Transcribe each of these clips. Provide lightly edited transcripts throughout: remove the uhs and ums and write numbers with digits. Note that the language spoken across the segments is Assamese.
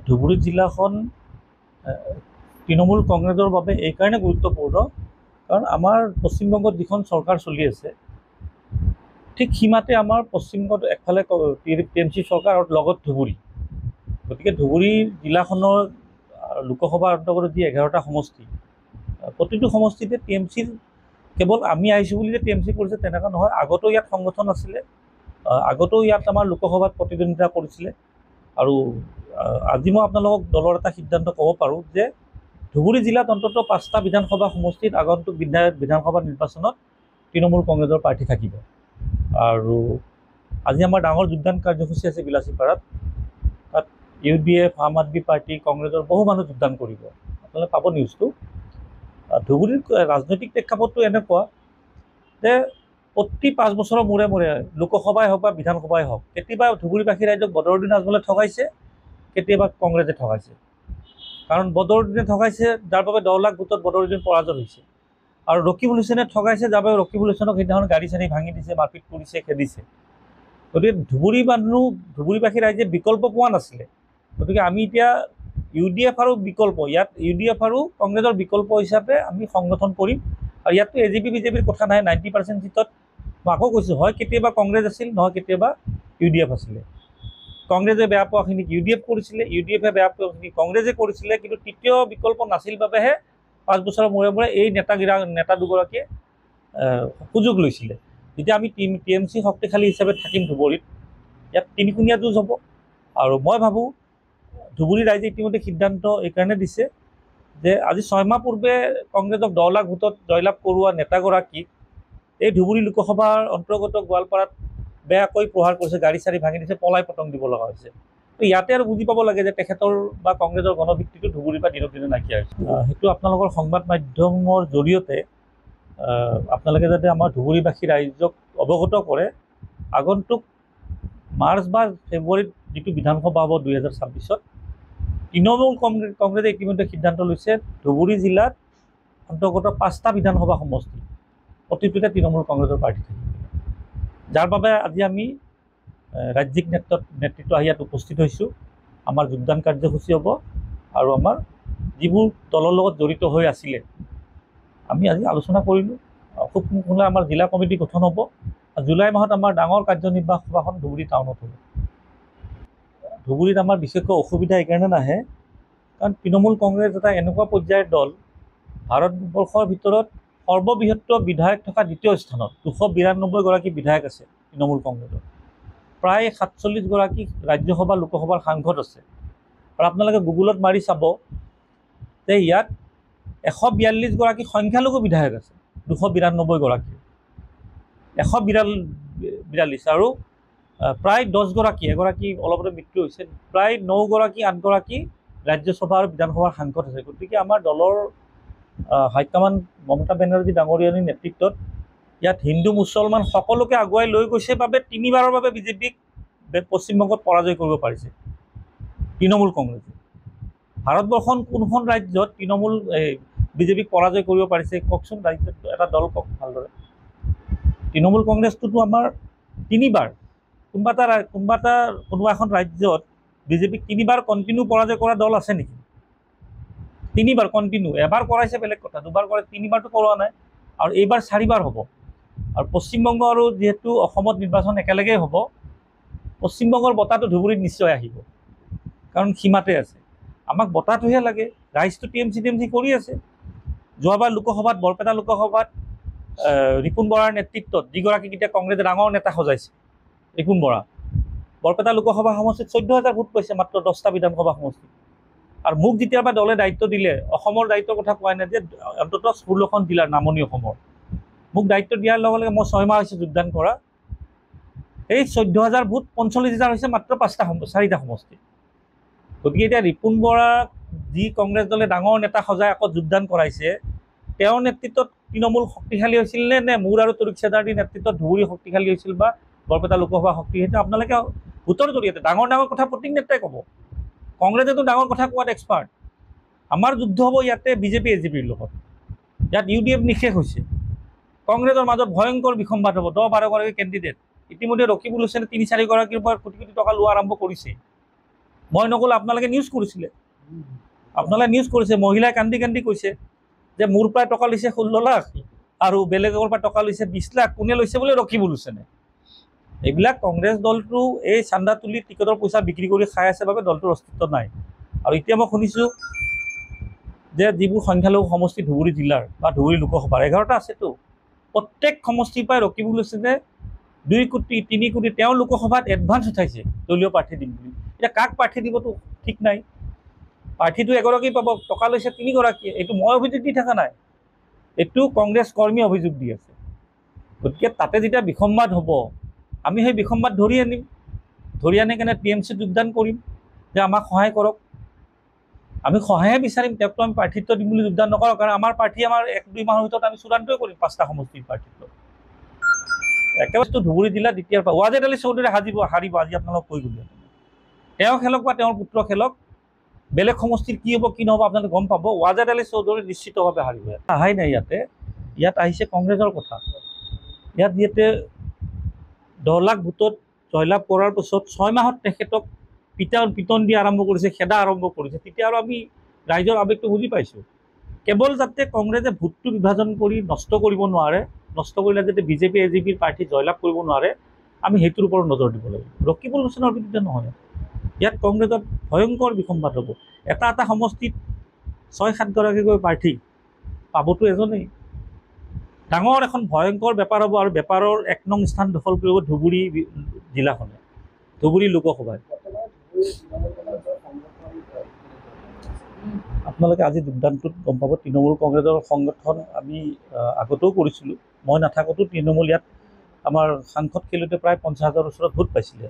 ধুবুৰী জিলাখন তৃণমূল কংগ্ৰেছৰ বাবে এইকাৰণে গুৰুত্বপূৰ্ণ কাৰণ আমাৰ পশ্চিমবংগত যিখন চৰকাৰ চলি আছে ঠিক সীমাতে আমাৰ পশ্চিমবংগত একফালে টিএমচি চৰকাৰ আৰু লগত ধুবুৰী গতিকে ধুবুৰী জিলাখনৰ লোকসভাৰ অন্তৰ্গত যি 11টা সমষ্টি প্ৰতিটো সমষ্টিতে টিএমচিৰ কেৱল আমি আহিছোঁ বুলি যে টিএমচি কৰিছে তেনেকুৱা নহয় আগতেও ইয়াত সংগঠন আছিলে আগতেও ইয়াত আমাৰ লোকসভাত প্ৰতিদ্বন্দ্বিতা কৰিছিলে আৰু আজি মই আপোনালোকক দলৰ এটা সিদ্ধান্ত ক'ব পাৰোঁ যে ধুবুৰী জিলাত অন্ততঃ 5টা বিধানসভা সমষ্টিত আগন্তুক বিধানসভা নিৰ্বাচনত তৃণমূল কংগ্ৰেছৰ প্ৰাৰ্থী থাকিব আৰু আজি আমাৰ ডাঙৰ যোগদান কাৰ্যসূচী আছে বিলাসীপাৰাত তাত UDF আম আদমি পাৰ্টি কংগ্ৰেছৰ বহু মানুহ যোগদান কৰিব আপোনালোকে পাব নিউজটো ধুবুৰীৰ ৰাজনৈতিক প্ৰেক্ষাপটটো এনেকুৱা যে প্ৰতি 5 বছৰৰ মূৰে মূৰে লোকসভাই হওক বা বিধানসভাই হওক কেতিয়াবা ধুবুৰীবাসী ৰাইজক বদৰুদ্দিন আজমলে ঠগাইছে কেতিয়াবা কংগ্ৰেছে ঠগাইছে কাৰণ বদৰুদ্দিনে ঠগাইছে যাৰ বাবে 10 লাখ ভোটত বদৰুদ্দিন পৰাজয় হৈছে আৰু ৰকিবুল হুছেইনে ঠগাইছে যাৰ বাবে ৰকিবুল হুছেইনক সেইদিনাখন গাড়ী চাড়ী ভাঙি দিছে মাৰপিট কৰিছে খেদিছে গতিকে ধুবুৰীবাসী ৰাইজে বিকল্প পোৱা নাছিলে গতিকে আমি এতিয়া UDF আৰু বিকল্প ইয়াত UDF আৰু কংগ্ৰেছৰ বিকল্প হিচাপে আমি সংগঠন কৰিম আৰু ইয়াততো AJP BJPৰ কথা নাই 90% সিটত মই আকৌ কৈছোঁ হয় কেতিয়াবা কংগ্ৰেছ আছিল নহয় কেতিয়াবা UDF আছিলে কংগ্ৰেছে বেয়া পোৱাখিনি UDF কৰিছিলে UDFে বেয়া পোৱাখিনি কংগ্ৰেছে কৰিছিলে কিন্তু তৃতীয় বিকল্প নাছিল বাবেহে 5 বছৰৰ মূৰে মূৰে এই নেতা দুগৰাকীয়ে সুযোগ লৈছিলে যেতিয়া আমি TMC শক্তিশালী হিচাপে থাকিম ধুবুৰীত ইয়াত তিনিকুণীয়া যুঁজ হ'ব আৰু মই ভাবোঁ ধুবুৰী ৰাইজে ইতিমধ্যে সিদ্ধান্ত এইকাৰণে দিছে যে আজি 6 মাহ পূৰ্বে কংগ্ৰেছক 10 লাখ ভোটত জয়লাভ কৰোৱা নেতাগৰাকীক এই ধুবুৰী লোকসভাৰ অন্তৰ্গত গোৱালপাৰাত বেয়াকৈ প্ৰহাৰ কৰিছে গাড়ী চাড়ী ভাঙি দিছে পলাই পতং দিব লগা হৈছে তো ইয়াতে আৰু বুজি পাব লাগে যে তেখেতৰ বা কংগ্ৰেছৰ গণভিত্তিটো ধুবুৰীৰ পৰা দিনক দিনে নাইকিয়া হৈছে সেইটো আপোনালোকৰ সংবাদ মাধ্যমৰ জৰিয়তে আপোনালোকে যাতে আমাৰ ধুবুৰীবাসী ৰাইজক অৱগত কৰে আগন্তুক মাৰ্চ বা ফেব্ৰুৱাৰীত যিটো বিধানসভা হ'ব 2026ত তৃণমূল কংগ্ৰেছে ইতিমধ্যে সিদ্ধান্ত লৈছে ধুবুৰী জিলাত অন্তৰ্গত 5টা বিধানসভা সমষ্টি প্ৰতিটোতে তৃণমূল কংগ্ৰেছৰ প্ৰাৰ্থী থাকিব যাৰ বাবে আজি আমি ৰাজ্যিক নেতৃত্ব আহি ইয়াত উপস্থিত হৈছোঁ আমাৰ যোগদান কাৰ্যসূচী হ'ব আৰু আমাৰ যিবোৰ দলৰ লগত জড়িত হৈ আছিলে আমি আজি আলোচনা কৰিলোঁ খুব সোনকালে আমাৰ জিলা কমিটি গঠন হ'ব জুলাই মাহত আমাৰ ডাঙৰ কাৰ্যনিৰ্বাহক সভাখন ধুবুৰী টাউনত হ'ব ধুবুৰীত আমাৰ বিশেষকৈ অসুবিধা এইকাৰণে নাহে কাৰণ তৃণমূল কংগ্ৰেছ এটা এনেকুৱা পৰ্যায়ৰ দল ভাৰতবৰ্ষৰ ভিতৰত সৰ্ববৃহৎ বিধায়ক থকা দ্বিতীয় স্থানত 292 গৰাকী বিধায়ক আছে তৃণমূল কংগ্ৰেছৰ প্ৰায় 47 গৰাকী ৰাজ্যসভা লোকসভাৰ সাংসদ আছে আৰু আপোনালোকে গুগলত মাৰি চাব যে ইয়াত 142 গৰাকী সংখ্যালঘু বিধায়ক আছে 292 গৰাকী 142 আৰু প্ৰায় 10 গৰাকী এগৰাকী অলপতে মৃত্যু হৈছে প্ৰায় 9 গৰাকী 8 গৰাকী ৰাজ্যসভা আৰু বিধানসভাৰ সাংসদ আছে গতিকে আমাৰ দলৰ হাইকমাণ্ড মমতা বেনাৰ্জী ডাঙৰীয়ানীৰ নেতৃত্বত ইয়াত হিন্দু মুছলমান সকলোকে আগুৱাই লৈ গৈছে বাবে 3বাৰৰ বাবে বিজেপিক পশ্চিমবংগত পৰাজয় কৰিব পাৰিছে তৃণমূল কংগ্ৰেছে ভাৰতবৰ্ষৰ কোনখন ৰাজ্যত তৃণমূল বিজেপিক পৰাজয় কৰিব পাৰিছে কওকচোন ৰাজ্যত এটা দল কওক ভালদৰে তৃণমূল কংগ্ৰেছটোতো আমাৰ 3বাৰ কোনোবা এখন ৰাজ্যত বিজেপিক 3বাৰ কণ্টিনিউ পৰাজয় কৰা দল আছে নেকি 3বাৰ কণ্টিনিউ এবাৰ কৰাইছে বেলেগ কথা 2বাৰ কৰে 3বাৰটো কৰোৱা নাই আৰু এইবাৰ 4বাৰ হ'ব আৰু পশ্চিমবংগ আৰু যিহেতু অসমত নিৰ্বাচন একেলগেই হ'ব পশ্চিমবংগৰ বঁটাটো ধুবুৰীত নিশ্চয় আহিব কাৰণ সীমাতে আছে আমাক বঁটাটোহে লাগে ৰাইজটো TMC কৰি আছে যোৱাবাৰ লোকসভাত বৰপেটা লোকসভাত ৰিপুণ বৰাৰ নেতৃত্বত যিগৰাকী এতিয়া কংগ্ৰেছে ডাঙৰ নেতা সজাইছে ৰিপুণ বৰা বৰপেটা লোকসভা সমষ্টিত 14,000 ভোট পাইছে মাত্ৰ 10টা বিধানসভা সমষ্টি আৰু মোক যেতিয়াবা দলে দায়িত্ব দিলে অসমৰ দায়িত্বৰ কথা কোৱা নাই যে অন্ততঃ 16খন জিলাৰ নামনি অসমৰ মোক দায়িত্ব দিয়াৰ লগে লগে মই 6 মাহ হৈছে যোগদান কৰা এই 14,000 ভোট 45,000 হৈছে মাত্ৰ 4টা সমষ্টি গতিকে এতিয়া ৰিপুণ বৰাক যি কংগ্ৰেছ দলে ডাঙৰ নেতা সজাই আকৌ যোগদান কৰাইছে তেওঁৰ নেতৃত্বত তৃণমূল শক্তিশালী হৈছিল নে মোৰ আৰু তৰিক চেদাৰ্জীৰ নেতৃত্বত ধুবুৰী শক্তিশালী হৈছিল বা বৰপেটা লোকসভা শক্তি সেইটো আপোনালোকে ভোটৰ জৰিয়তে ডাঙৰ কথা প্ৰত্যেক নেতাই ক'ব কংগ্ৰেছেতো ডাঙৰ কথা কোৱাত এক্সপাৰ্ট আমাৰ যুদ্ধ হ'ব ইয়াতে বিজেপি AJPৰ লগত ইয়াত UDF নিশেষ হৈছে কংগ্ৰেছৰ মাজত ভয়ংকৰ বিসম্বাদ হ'ব 10-12 গৰাকী কেণ্ডিডেট ইতিমধ্যে ৰকিবুল হুছেইনে 3-4 গৰাকীৰ পৰা কোটি কোটি টকা লোৱা আৰম্ভ কৰিছে মই নক'লে আপোনালোকে নিউজ কৰিছিলে, আপোনালোকে নিউজ কৰিছে, মহিলাই কান্দি কান্দি কৈছে যে মোৰ পৰা টকা লৈছে 16 লাখ আৰু বেলেগৰ পৰা টকা লৈছে 20 লাখ, কোনে লৈছে বোলে ৰকিবুল হুছেইনে। এইবিলাক কংগ্ৰেছ দলটো এই চান্দা তুলি টিকটৰ পইচা বিক্ৰী কৰি খাই আছে বাবে দলটোৰ অস্তিত্ব নাই। আৰু এতিয়া মই শুনিছোঁ যে যিবোৰ সংখ্যালঘু সমষ্টি ধুবুৰী জিলাৰ বা ধুবুৰী লোকসভাৰ 11টা আছেতো, প্ৰত্যেক সমষ্টিৰ পৰাই ৰকিবুল হুছেইনে 2 কোটি 3 কোটি তেওঁ লোকসভাত এডভান্স উঠাইছে দলীয় প্ৰাৰ্থী দিম বুলি। এতিয়া কাক প্ৰাৰ্থী দিবতো ঠিক নাই, প্ৰাৰ্থীটো এগৰাকী পাব, টকা লৈছে 3 গৰাকীয়ে। এইটো মই অভিযোগ দি থকা নাই, এইটো কংগ্ৰেছ কৰ্মীয়ে অভিযোগ দি আছে। গতিকে তাতে যেতিয়া বিসম্বাদ হ'ব, আমি সেই বিসম্বাদ ধৰি আনিম, ধৰি আনি কেনে TMCত যোগদান কৰিম যে আমাক সহায় কৰক। আমি সহায়ে বিচাৰিম, তেওঁকতো আমি প্ৰাৰ্থিত্ব দিম বুলি যোগদান নকৰোঁ, কাৰণ আমাৰ প্ৰাৰ্থী আমাৰ 1-2 মাহৰ ভিতৰত আমি চূড়ান্তই কৰিম 5টা সমষ্টিৰ প্ৰাৰ্থিত্ব। একেবাৰে ধুবুৰী জিলা দ্বিতীয়ৰ পৰা ৱাজেদ আলী চৌধুৰী হাৰিব আজি আপোনালোকক কৈ গ'লো। তেওঁ খেলক বা তেওঁৰ পুত্ৰ খেলক, বেলেগ সমষ্টিৰ কি হ'ব কি নহ'ব আপোনালোকে গম পাব। ৱাজেদ আলী চৌধুৰী নিশ্চিতভাৱে হাৰিব। অহাই নাই ইয়াত আহিছে কংগ্ৰেছৰ কথা। ইয়াত 10 লাখ ভোটত জয়লাভ কৰাৰ পিছত 6 মাহত তেখেতক পিটন দি আৰম্ভ কৰিছে, খেদা আৰম্ভ কৰিছে। তেতিয়া আৰু আমি ৰাইজৰ আৱেগটো বুজি পাইছোঁ। কেৱল যাতে কংগ্ৰেছে ভোটটো বিভাজন কৰি নষ্ট কৰিব নোৱাৰে, নষ্ট কৰিলে যাতে বিজেপি AJPৰ প্ৰাৰ্থী জয়লাভ কৰিব নোৱাৰে, আমি সেইটোৰ ওপৰত নজৰ দিব লাগিব। ৰকিবুল হুছেইনৰ বিৰুদ্ধে নহয়, ইয়াত কংগ্ৰেছত ভয়ংকৰ বিসম্বাদ হ'ব। এটা সমষ্টিত 6-7 গৰাকীকৈ প্ৰাৰ্থী পাবতো এজনেই। ডাঙৰ এখন ভয়ংকৰ বেপাৰ হ'ব, আৰু বেপাৰৰ 1 নং স্থান দখল কৰিব ধুবুৰী জিলাখনে, ধুবুৰী লোকসভাই। আপোনালোকে আজি যোগদানটোত গম পাব, তৃণমূল কংগ্ৰেছৰ সংগঠন আমি আগতেও কৰিছিলোঁ। মই নাথাকোঁতো তৃণমূল ইয়াত আমাৰ সাংসদ খেলোঁতে প্ৰায় 50,000 ওচৰত ভোট পাইছিলে।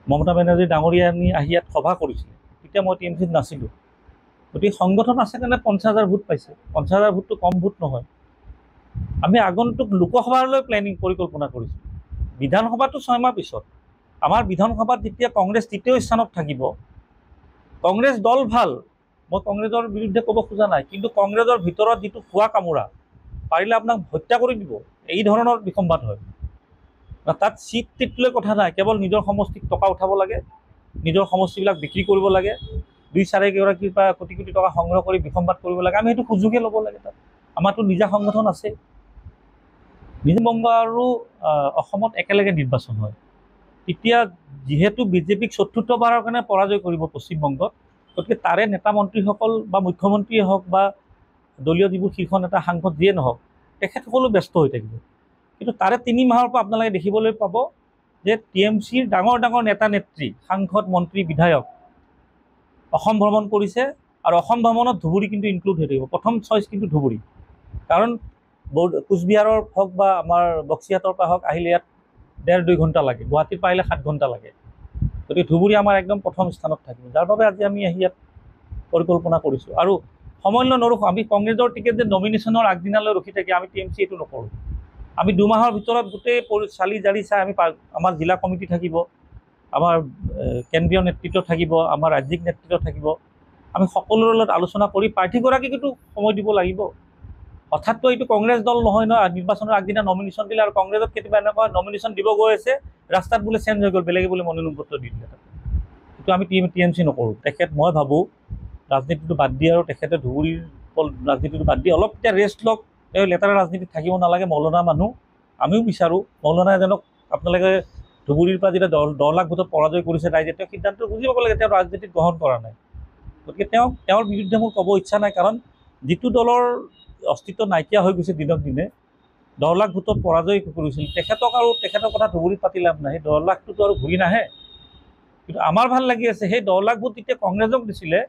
মমতা বেনাৰ্জী ডাঙৰীয়া আহি ইয়াত সভা কৰিছিলে, তেতিয়া মই TMCত নাছিলোঁ। গতিকে সংগঠন আছে কাৰণে 50,000 ভোট পাইছে। 50,000 ভোটটো কম ভোট নহয়। আমি আগন্তুক লোকসভালৈ পৰিকল্পনা কৰিছোঁ। বিধানসভাটো 6 মাহ পিছত। আমাৰ বিধানসভাত যেতিয়া কংগ্ৰেছ 3য় স্থানত থাকিব, কংগ্ৰেছ দল ভাল, মই কংগ্ৰেছৰ বিৰুদ্ধে ক'ব খোজা নাই, কিন্তু কংগ্ৰেছৰ ভিতৰত যিটো খোৱা কামোৰা, পাৰিলে আপোনাক হত্যা কৰি দিব, এই ধৰণৰ বিসম্বাদ হয়। তাত চিট লৈ কথা নাই, কেৱল নিজৰ সমষ্টিত টকা উঠাব লাগে, নিজৰ সমষ্টিবিলাক বিক্ৰী কৰিব লাগে, 2-4 গৰাকীৰ পৰা কোটি কোটি টকা সংগ্ৰহ কৰি বিসম্বাদ কৰিব লাগে। আমি সেইটো সুযোগে ল'ব লাগে। তাত আমাৰতো নিজা সংগঠন আছে। বংগ আৰু অসমত একেলগে নিৰ্বাচন হয়, তেতিয়া যিহেতু বিজেপিক ৪ৰ্থবাৰৰ কাৰণে পৰাজয় কৰিব পশ্চিমবংগত, গতিকে তাৰে নেতা মন্ত্ৰীসকল বা মুখ্যমন্ত্ৰীয়ে হওক বা দলীয় যিবোৰ শীৰ্ষ নেতা সাংসদ যিয়ে নহওক, তেখেতসকলো ব্যস্ত হৈ থাকিব। কিন্তু তাৰে 3 মাহৰ পৰা আপোনালোকে দেখিবলৈ পাব যে TMCৰ ডাঙৰ নেতা নেত্ৰী, সাংসদ, মন্ত্ৰী, বিধায়ক অসম ভ্ৰমণ কৰিছে, আৰু অসম ভ্ৰমণত ধুবুৰী কিন্তু ইনক্লুড হৈ থাকিব। প্ৰথম চইচ কিন্তু ধুবুৰী, কাৰণ কোচবিহাৰৰ হওক বা আমাৰ বক্সিহাটৰ পৰা হওক আহিলে ইয়াত 1.5-2 ঘণ্টা লাগে, গুৱাহাটীৰ পৰা আহিলে 7 ঘণ্টা লাগে। গতিকে ধুবুৰী আমাৰ একদম প্ৰথম স্থানত থাকিব, যাৰ বাবে আজি আমি আহি ইয়াত পৰিকল্পনা কৰিছোঁ। আৰু সময় নৰখোঁ, আমি কংগ্ৰেছৰ টিকেট যে নমিনেশ্যনৰ আগদিনালৈ ৰখি থাকি আমি TMC এইটো নকৰোঁ। আমি 2 মাহৰ ভিতৰত গোটেই চালি জাৰি চাই আমি আমাৰ জিলা কমিটি থাকিব, আমাৰ কেন্দ্ৰীয় নেতৃত্ব থাকিব, আমাৰ ৰাজ্যিক নেতৃত্ব থাকিব। আমি সকলোৰে লগত আলোচনা কৰি প্ৰাৰ্থীগৰাকীকতো সময় দিব লাগিব। হঠাৎতো এইটো কংগ্ৰেছ দল নহয় ন, নিৰ্বাচনৰ আগদিনা নমিনেশ্যন দিলে। আৰু কংগ্ৰেছত কেতিয়াবা এনেকুৱা নমিনেশ্যন দিব গৈ আছে, ৰাস্তাত বোলে চেঞ্জ হৈ গ'ল, বেলেগে বোলে মনোনয়ন পত্ৰ দি দিলে। সেইটো আমি TMC নকৰোঁ। মই ভাবোঁ ৰাজনীতিটো বাদ দিয়ে, আৰু তেখেতে ধুবুৰীৰ ৰাজনীতিটো বাদ দিয়ে অলপ এতিয়া ৰেষ্ট লওক। তেওঁ লেতেৰা ৰাজনীতিত থাকিব নালাগে, মৌলানা মানুহ। আমিও বিচাৰোঁ মৌলানা এজনক আপোনালোকে ধুবুৰীৰ পৰা যেতিয়া 10 লাখ ভোটত পৰাজয় কৰিছে ৰাইজে, তেওঁ সিদ্ধান্ত বুজি পাব লাগে, তেওঁ ৰাজনীতিত গ্ৰহণ কৰা নাই। গতিকে তেওঁৰ বিৰুদ্ধে মোৰ ক'ব ইচ্ছা নাই, কাৰণ যিটো দলৰ অস্তিত্ব নাইকিয়া হৈ গৈছে দিনক দিনে, 10 লাখ ভোটত পৰাজয় কৰিছিল তেখেতক, আৰু তেখেতৰ কথা ধুবুৰীত পাতি লাভ নাই। সেই 10 লাখটোতো আৰু ঘূৰি নাহে। কিন্তু আমাৰ ভাল লাগি আছে, সেই 10 লাখ ভোট যেতিয়া কংগ্ৰেছক দিছিলে,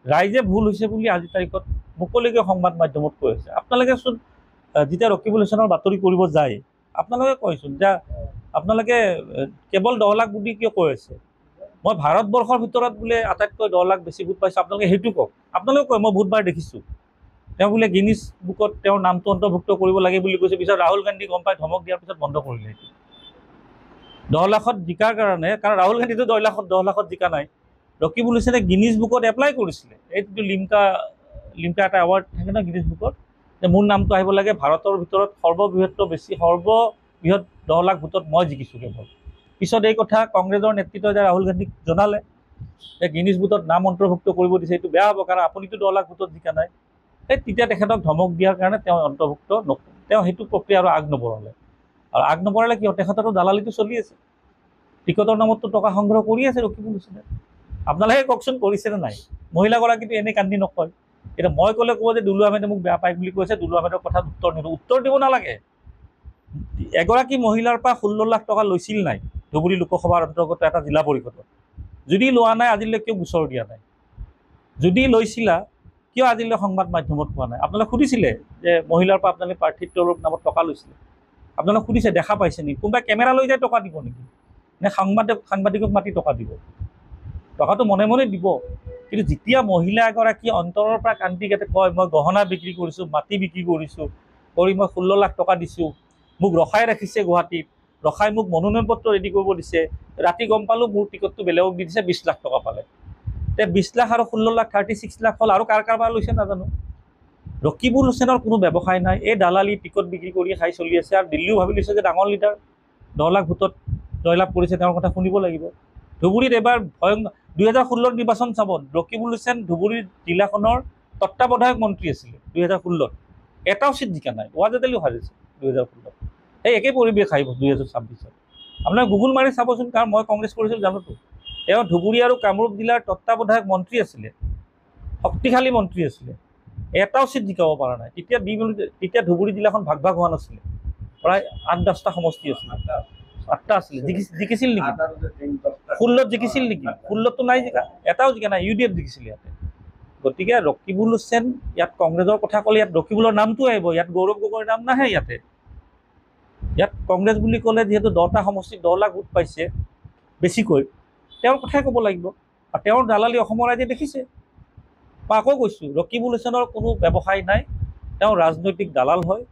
ৰাইজে ভুল হৈছে বুলি আজিৰ তাৰিখত মুকলিকৈ সংবাদ মাধ্যমত কৈ আছে। আপোনালোকেচোন যেতিয়া ৰকিবুল হুছেইনৰ বাতৰি কৰিব যায়, আপোনালোকে কয়চোন যে আপোনালোকে কেৱল 10 লাখ বুলি কিয় কৈ আছে? মই ভাৰতবৰ্ষৰ ভিতৰত বোলে আটাইতকৈ 10 লাখ বেছি ভোট পাইছোঁ, আপোনালোকে সেইটো কওক। আপোনালোকে কয় মই বহুতবাৰ দেখিছোঁ, তেওঁ বোলে গিনিজ বুকত তেওঁৰ নামটো অন্তৰ্ভুক্ত কৰিব লাগে বুলি কৈছে। পিছত ৰাহুল গান্ধী গম পাই ধমক দিয়াৰ পিছত বন্ধ কৰিলে। 10 লাখত জিকাৰ কাৰণে, কাৰণ ৰাহুল গান্ধীটো 10 লাখত জিকা নাই। ৰকিবুল হুছেইনে গিনিজ বুকত এপ্লাই কৰিছিলে, এইটো লিমকা এটা এৱাৰ্ড থাকে ন গিনিজ বুকত, যে মোৰ নামটো আহিব লাগে ভাৰতৰ ভিতৰত সৰ্ববৃহৎ 10 লাখ ভোটত মই জিকিছোঁ কেৱল। পিছত এই কথা কংগ্ৰেছৰ নেতৃত্বই ৰাহুল গান্ধীক জনালে, গিনিজ বুকত নাম অন্তৰ্ভুক্ত কৰিব দিছে, এইটো বেয়া হ'ব, কাৰণ আপুনিতো 10 লাখ ভোটত জিকা নাই। তেতিয়া তেখেতক ধমক দিয়াৰ কাৰণে তেওঁ অন্তৰ্ভুক্ত তেওঁ সেইটো প্ৰক্ৰিয়া আৰু আগ নবঢ়ালে। আৰু আগ নবঢ়ালে কিয়, তেখেতৰো দালালিটো চলি আছে, টিকটৰ নামততো টকা সংগ্ৰহ কৰি আছে ৰকিবুল হুছেইনে। আপোনালোকে কওকচোন কৰিছেনে নাই? মহিলাগৰাকীটো এনেই কান্দি নকয়। এতিয়া মই ক'লে ক'ব যে দুলু আহমেদে মোক বেয়া পায় বুলি কৈছে, দুলু আহমেদৰ কথাত উত্তৰ নিদিওঁ। উত্তৰ দিব নালাগে। এগৰাকী মহিলাৰ পৰা 16 লাখ টকা লৈছিল নাই ধুবুৰী লোকসভাৰ অন্তৰ্গত এটা জিলা পৰিষদত? যদি লোৱা নাই আজিলৈ কিয় গোচৰ দিয়া নাই? যদি লৈছিলা কিয় আজিলৈ সংবাদ মাধ্যমত কোৱা নাই? আপোনালোকে সুধিছিলে যে মহিলাৰ পৰা আপোনালোকে প্ৰাৰ্থিত্বৰ নামত টকা লৈছিলে, আপোনালোকে সুধিছে দেখা পাইছে নেকি? কোনোবাই কেমেৰা লৈ যায় টকা দিব নেকি? নে সাংবাদিকক মাতি টকা দিব? টকাটো মনে মনে দিব। কিন্তু যেতিয়া মহিলা এগৰাকী অন্তৰৰ পৰা কান্দি কাটি কয় মই গহনা বিক্ৰী কৰিছোঁ, মাটি বিক্ৰী কৰিছোঁ, কৰি মই 16 লাখ টকা দিছোঁ, মোক ৰখাই ৰাখিছে গুৱাহাটীত, ৰখাই মোক মনোনয়ন পত্ৰ ৰেডি কৰিব দিছে, ৰাতি গম পালোঁ মোৰ টিকটটো বেলেগক দি দিছে, 20 লাখ টকা পালে। তে 20 লাখ আৰু 16 লাখ 36 লাখ হ'ল, আৰু কাৰ পৰা লৈছে নাজানো। ৰকিবুল হুছেইনৰ কোনো ব্যৱসায় নাই, এই দালালি টিকট বিক্ৰী কৰি খাই চলি আছে। আৰু দিল্লীও ভাবি লৈছে যে ডাঙৰ লিডাৰ, 10 লাখ ভোটত জয়লাভ কৰিছে, তেওঁৰ কথা শুনিব লাগিব। ধুবুৰীত এবাৰ 2016 নিৰ্বাচন চাব, ৰকিবুল হুছেইন ধুবুৰী জিলাখনৰ তত্ত্বাৱধায়ক মন্ত্ৰী আছিলে 2016। এটাও চিট জিকা নাই, ৱাজেদালিও হাৰিছে 2016। সেই একেই পৰিৱেশ আহিব 2026। আপোনালোকে গুগল মাৰি চাবচোন, কাৰণ মই কংগ্ৰেছ কৰিছিলোঁ জানোতো। তেওঁ ধুবুৰী আৰু কামৰূপ জিলাৰ তত্ত্বাৱধায়ক মন্ত্ৰী আছিলে, শক্তিশালী মন্ত্ৰী আছিলে, এটাও চিট জিকাব পৰা নাই। তেতিয়া ধুবুৰী জিলাখন ভাগ ভাগ হোৱা নাছিলে, প্ৰায় 8-10টা সমষ্টি আছিলে, 8টা আছিলে। জিকিছিল নেকি? 16ত জিকিছিল নেকি? 16ততো নাই জিকা, এটাও জিকা নাই। UDF জিকিছিল ইয়াতে। গতিকে ৰকিবুল হুছেইন, ইয়াত কংগ্ৰেছৰ কথা ক'লে ইয়াত ৰকিবুলৰ নামটো আহিব, ইয়াত গৌৰৱ গগৈৰ নাম নাহে। ইয়াত কংগ্ৰেছ বুলি ক'লে যিহেতু 10টা সমষ্টিত 10 লাখ ভোট পাইছে বেছিকৈ, তেওঁৰ কথাই ক'ব লাগিব। আৰু তেওঁৰ দালালি অসমৰ ৰাইজে দেখিছে। মই আকৌ কৈছোঁ, ৰকিবুল হুছেইনৰ কোনো ব্যৱসায় নাই, তেওঁ ৰাজনৈতিক দালাল হয়,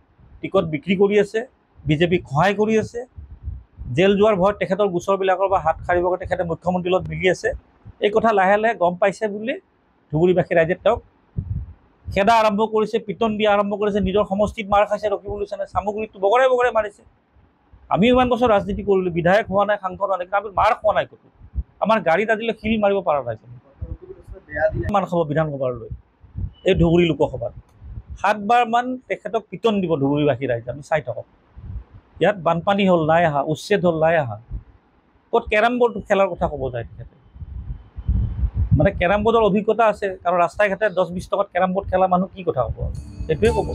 টিকট বিক্ৰী কৰি আছে, বিজেপিক সহায় কৰি আছে, জেল যোৱাৰ ভয়ত তেখেতৰ গোচৰবিলাকৰ পৰা হাত সাৰিবৰ কাৰণে তেখেতে মুখ্যমন্ত্ৰীৰ লগত মিলি আছে। এই কথা লাহে লাহে গম পাইছে বুলি ধুবুৰীবাসী ৰাইজে তেওঁক খেদা আৰম্ভ কৰিছে, পিটন দিয়া আৰম্ভ কৰিছে। নিজৰ সমষ্টিত মাৰ খাইছে ৰকিবুল হুছেইনে, চামগুৰিটো বগৰাই বগৰাই মাৰিছে। আমিও ইমান বছৰ ৰাজনীতি কৰিলোঁ, বিধায়ক হোৱা নাই, সাংসদ হোৱা নাই, কিন্তু আমি মাৰ খোৱা নাই ক'তো। আমাৰ গাড়ীত আজিলৈ শিল মাৰিব পৰা নাই। মান খাব বিধানসভালৈ, এই ধুবুৰী লোকসভাত 7বাৰমান তেখেতক পিটন দিব ধুবুৰীবাসী ৰাইজে, আমি চাই থাকক। ইয়াত বানপানী হ'ল, নাই আহা, উচ্ছেদ হ'ল, নাই আহা। ক'ত কেৰাম বৰ্ড খেলাৰ কথা ক'ব যায় তেখেতে? মানে কেৰাম বৰ্ডৰ অভিজ্ঞতা আছে, কাৰণ ৰাস্তাই ঘাটে 10-20 টকাত কেৰাম বৰ্ড খেলা মানুহ কি কথা ক'ব? সেইটোৱে ক'ব।